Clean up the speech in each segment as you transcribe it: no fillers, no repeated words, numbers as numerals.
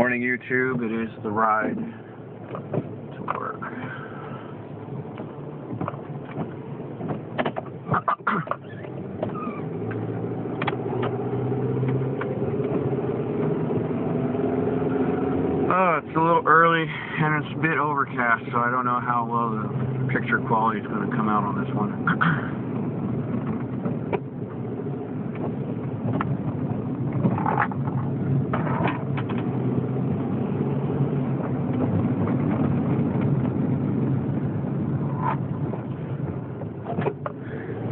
Morning YouTube, it is the ride to work. It's a little early and it's a bit overcast, so I don't know how well the picture quality is going to come out on this one.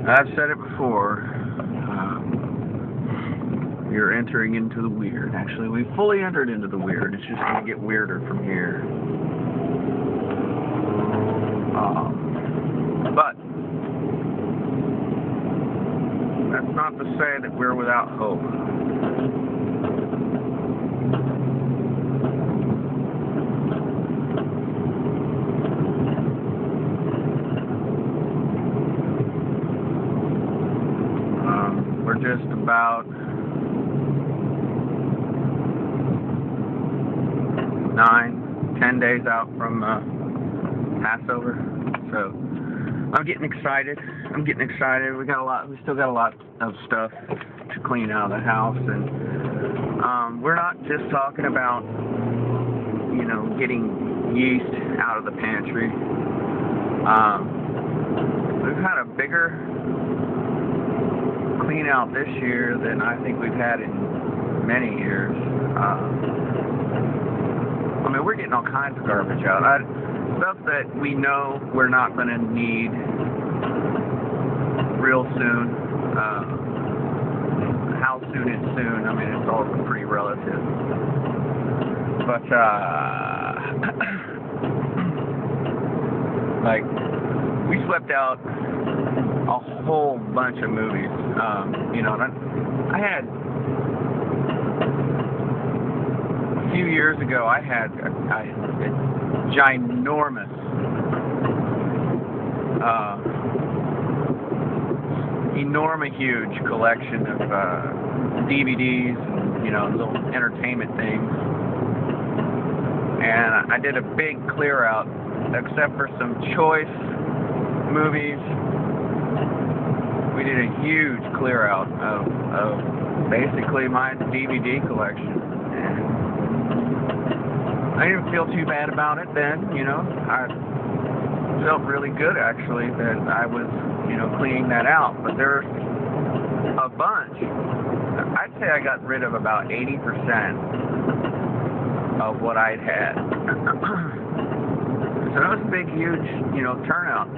I've said it before, you're entering into the weird. Actually, we fully entered into the weird. It's just going to get weirder from here. But that's not to say that we're without hope. We're just about 9-10 days out from Passover, so I'm getting excited. We still got a lot of stuff to clean out of the house, and we're not just talking about, you know, getting yeast out of the pantry. We've had a bigger clean out this year than I think we've had in many years. I mean, we're getting all kinds of garbage out. Stuff that we know we're not going to need real soon. How soon is soon? I mean, it's all pretty relative. But, like, we swept out a whole bunch of movies. You know, I had a few years ago. I had a ginormous huge collection of DVDs and, you know, little entertainment things. And I did a big clear out, except for some choice movies. We did a huge clear out of basically my DVD collection. And I didn't feel too bad about it then, you know. I felt really good actually that I was, you know, cleaning that out. But there's a bunch. I'd say I got rid of about 80% of what I'd had. So that was a big, huge, you know, turnout.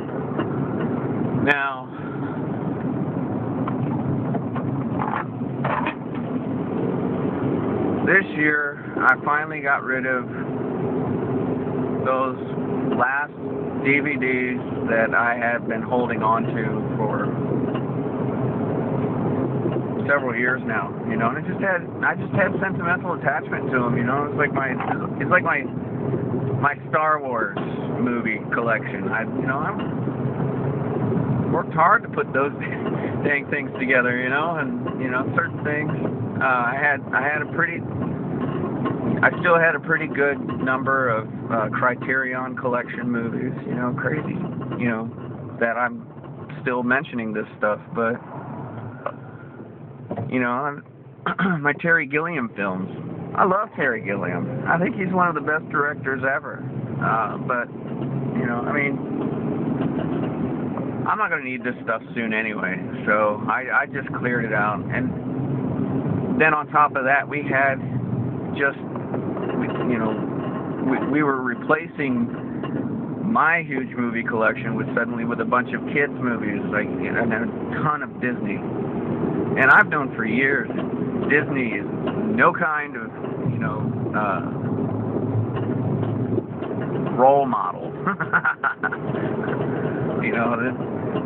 Now, this year, I finally got rid of those last DVDs that I had been holding on to for several years now, you know, and I just had sentimental attachment to them, you know. It's like my Star Wars movie collection. I worked hard to put those dang things together, you know, and, you know, certain things, I still had a pretty good number of Criterion collection movies, you know, crazy, you know, that I'm still mentioning this stuff, but, you know, my Terry Gilliam films. I love Terry Gilliam. I think he's one of the best directors ever, but, you know, I mean, I'm not going to need this stuff soon anyway, so I just cleared it out. And then on top of that, we had just, you know, we were replacing my huge movie collection with a bunch of kids movies, like, you know, and a ton of Disney. And I've known for years Disney is no kind of, you know, role model. You know,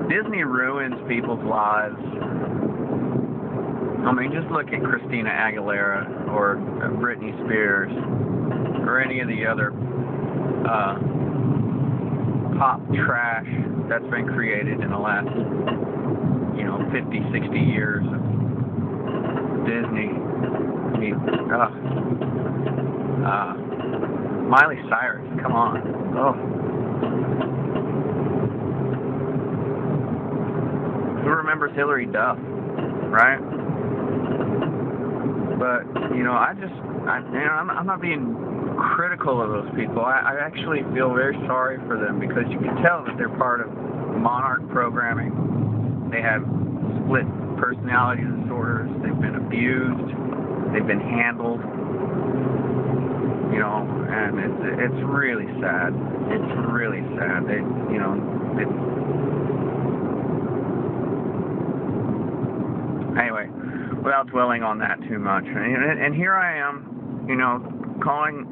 Disney ruins people's lives. I mean, just look at Christina Aguilera or Britney Spears or any of the other pop trash that's been created in the last, you know, 50, 60 years of Disney. I mean, Miley Cyrus, come on. Oh. Who remembers Hillary Duff, right? But, you know, I'm not being critical of those people. I actually feel very sorry for them because you can tell that they're part of monarch programming. They have split personality disorders. They've been abused. They've been handled. You know, and it's really sad. It's really sad. They, you know, anyway, without dwelling on that too much. And here I am, you know, calling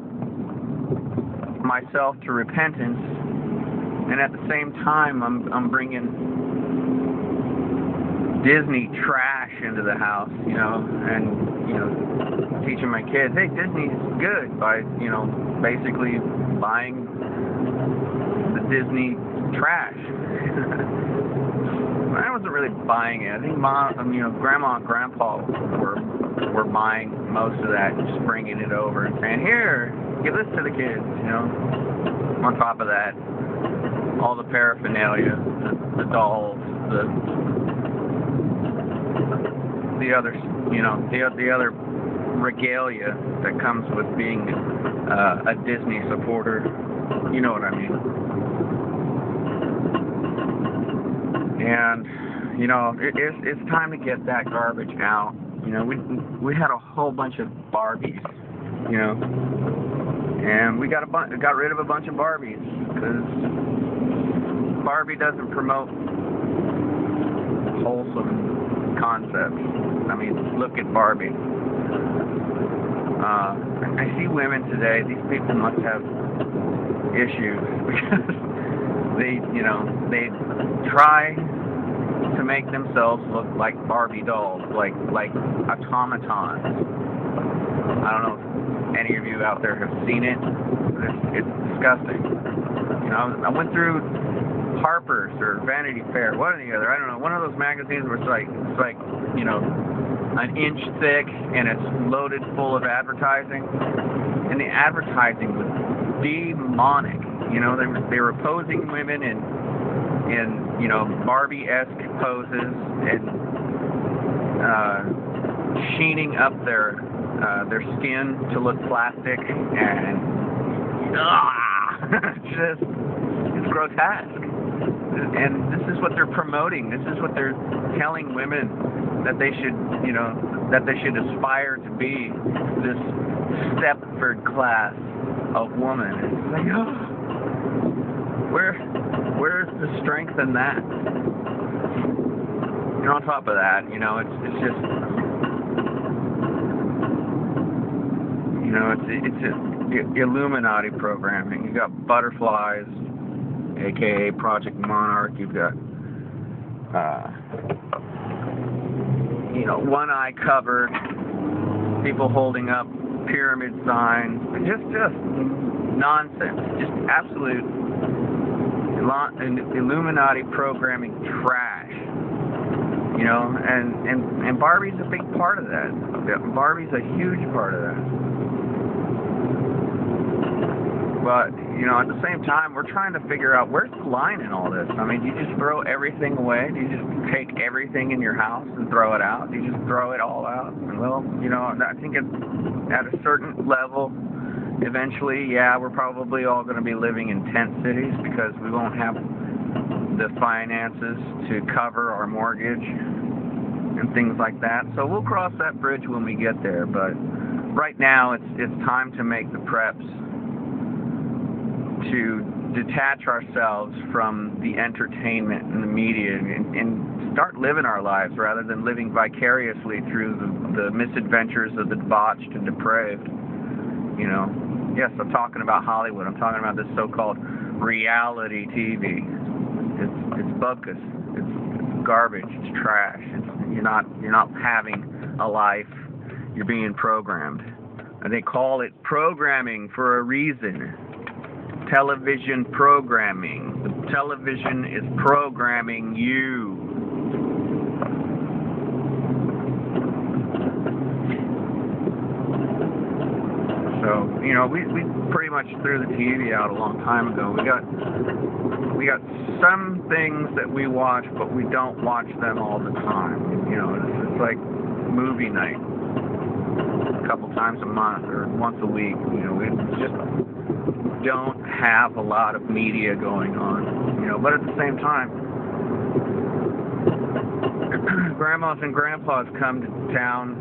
myself to repentance, and at the same time, I'm bringing Disney trash into the house, you know, and, you know, teaching my kids, hey, Disney's good by, you know, basically buying the Disney trash. I wasn't really buying it. I think you know, Grandma and Grandpa were buying most of that and just bringing it over and saying, here, give this to the kids, you know. On top of that, all the paraphernalia, the dolls, the other, you know, the other regalia that comes with being a Disney supporter. You know what I mean. And, you know, it's time to get that garbage out. You know, we had a whole bunch of Barbies, you know, and we got rid of a bunch of Barbies because Barbie doesn't promote wholesome concepts. I mean, look at Barbie. I see women today. These people must have issues because they, you know, they try to make themselves look like Barbie dolls, like automatons. I don't know if any of you out there have seen it. It's disgusting. You know, I went through Harper's or Vanity Fair, one or the other. I don't know. One of those magazines where it's like you know, an inch thick and it's loaded full of advertising, and the advertising was demonic. You know, they were posing women in you know, Barbie-esque poses and sheening up their skin to look plastic, and it's grotesque. And this is what they're promoting. This is what they're telling women that they should, you know, that they should aspire to be, this Stepford class of woman. It's like, oh, where's the strength in that? And on top of that, you know, it's just, you know, it's Illuminati programming. You got butterflies, aka Project Monarch. You've got, you know, one eye covered, people holding up pyramid signs, just nonsense, just absolute Illuminati programming trash. You know, and Barbie's a big part of that. Barbie's a huge part of that. But, you know, at the same time, we're trying to figure out where's the line in all this. I mean, do you just throw everything away? Do you just take everything in your house and throw it out? Do you just throw it all out? Well, you know, I think at a certain level, eventually, yeah, we're probably all going to be living in tent cities because we won't have the finances to cover our mortgage and things like that. So we'll cross that bridge when we get there. But right now, it's time to make the preps to detach ourselves from the entertainment and the media and start living our lives rather than living vicariously through the misadventures of the debauched and depraved. You know, yes, I'm talking about Hollywood. I'm talking about this so-called reality TV. It's bogus. It's garbage. It's trash. You're not having a life. You're being programmed. And they call it programming for a reason. Television programming. The television is programming you. So, you know, we pretty much threw the TV out a long time ago. We got some things that we watch, but we don't watch them all the time. You know, it's like movie night, a couple times a month or once a week. You know, we just don't have a lot of media going on. You know, but at the same time, grandmas and grandpas come to town,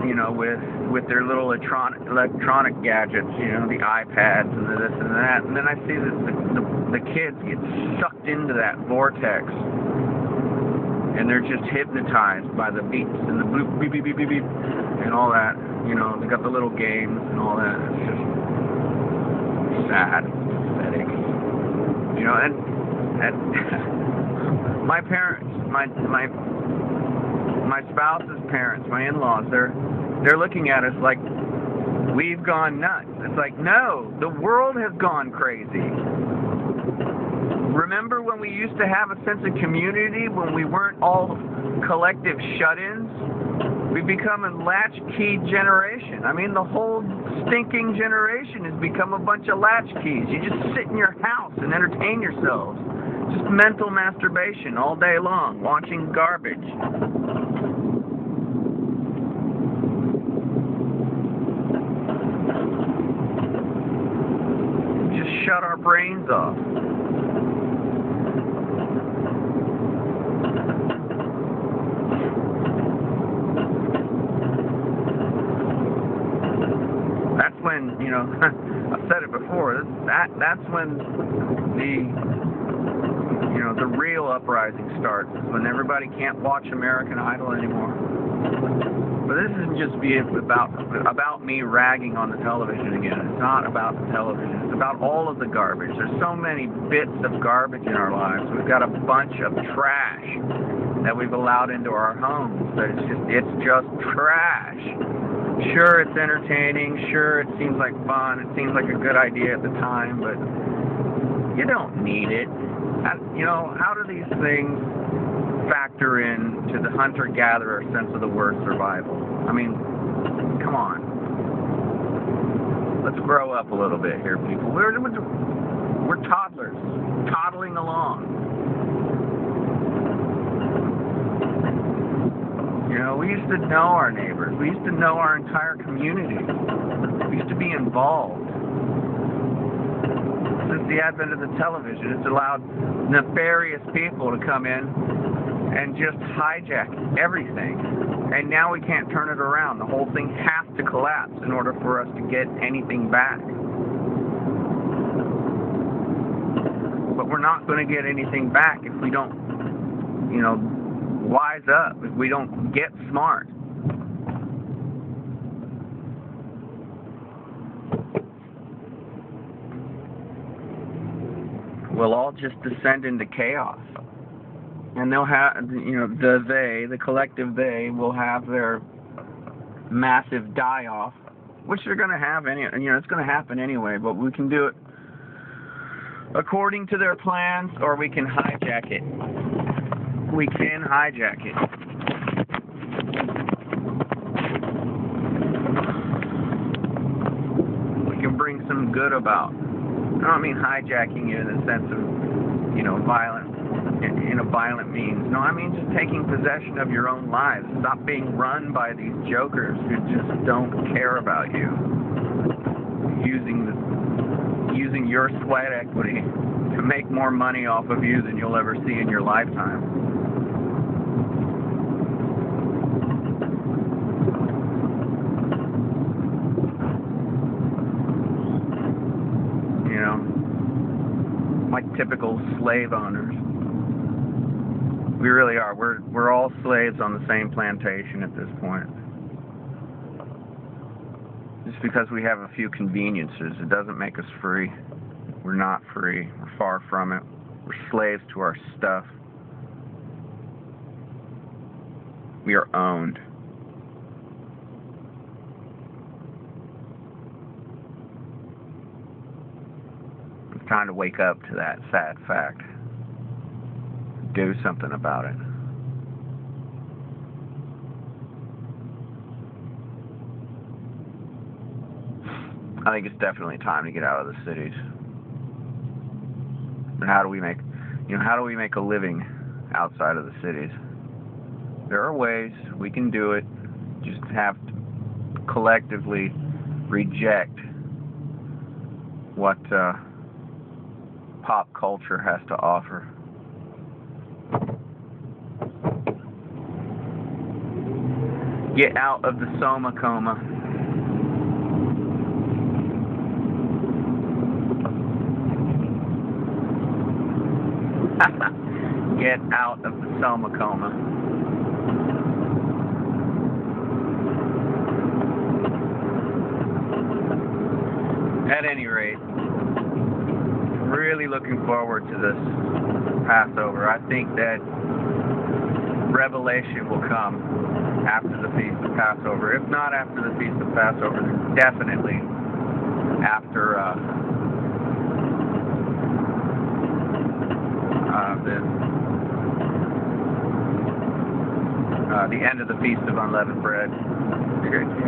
you know, with their little electronic gadgets, you know, the iPads and the this and that, and then I see that the kids get sucked into that vortex, and they're just hypnotized by the beeps and the bloop, beep, beep, beep, beep, beep, and all that. You know, they got the little games and all that. It's just sad, pathetic. You know, and my parents, my spouse's parents, my in-laws, they're looking at us like we've gone nuts. It's like, no, the world has gone crazy. Remember when we used to have a sense of community, when we weren't all collective shut-ins? We've become a latchkey generation. I mean, the whole stinking generation has become a bunch of latchkeys. You just sit in your house and entertain yourselves. Just mental masturbation all day long, watching garbage. Just shut our brains off. That's when, you know, I've said it before, that's when the real uprising starts, is when everybody can't watch American Idol anymore. But this isn't just about me ragging on the television again. It's not about the television. It's about all of the garbage. There's so many bits of garbage in our lives. We've got a bunch of trash that we've allowed into our homes. That it's just trash. Sure, it's entertaining. Sure, it seems like fun. It seems like a good idea at the time, but you don't need it. You know, how do these things factor in to the hunter-gatherer sense of the word survival? I mean, come on. Let's grow up a little bit here, people. We're toddlers, toddling along. You know, we used to know our neighbors. We used to know our entire community. We used to be involved. Since the advent of the television, it's allowed nefarious people to come in and just hijack everything. And now we can't turn it around. The whole thing has to collapse in order for us to get anything back. But we're not going to get anything back if we don't, you know, wise up, if we don't get smart. We'll all just descend into chaos. And they'll have, you know, the collective they will have their massive die-off, which they're going to have it's going to happen anyway, but we can do it according to their plans, or we can hijack it. We can hijack it. We can bring some good about. I don't mean hijacking it in the sense of, you know, in a violent means. No, I mean just taking possession of your own lives. Stop being run by these jokers who just don't care about you. Using your sweat equity to make more money off of you than you'll ever see in your lifetime. You know, like typical slave owners. We really are. We're all slaves on the same plantation at this point. Just because we have a few conveniences, it doesn't make us free. We're not free. We're far from it. We're slaves to our stuff. We are owned. It's time to wake up to that sad fact. Do something about it. I think it's definitely time to get out of the cities. And how do we make a living outside of the cities? There are ways we can do it. Just have to collectively reject what pop culture has to offer. Get out of the soma coma. Get out of the soma coma. At any rate, really looking forward to this Passover. I think that revelation will come after the Feast of Passover. If not after the Feast of Passover, then definitely after the end of the Feast of Unleavened Bread.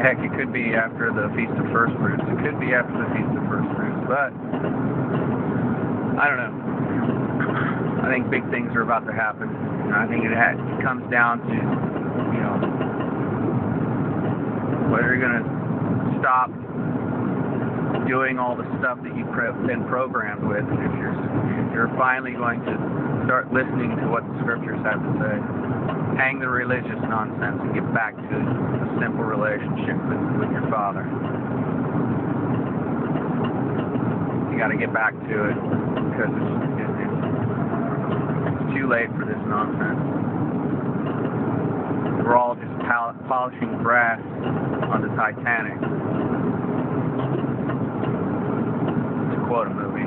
Heck, it could be after the Feast of First Fruits. It could be after the Feast of First Fruits, but I don't know. I think big things are about to happen. And I think it comes down to, whether you're going to stop doing all the stuff that you've been programmed with, and if you're finally going to start listening to what the scriptures have to say. Hang the religious nonsense and get back to a simple relationship with your Father. You got to get back to it because it's too late for this nonsense. We're all just polishing brass on the Titanic. To quote a movie.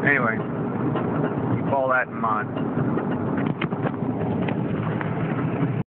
Anyway, keep all that in mind.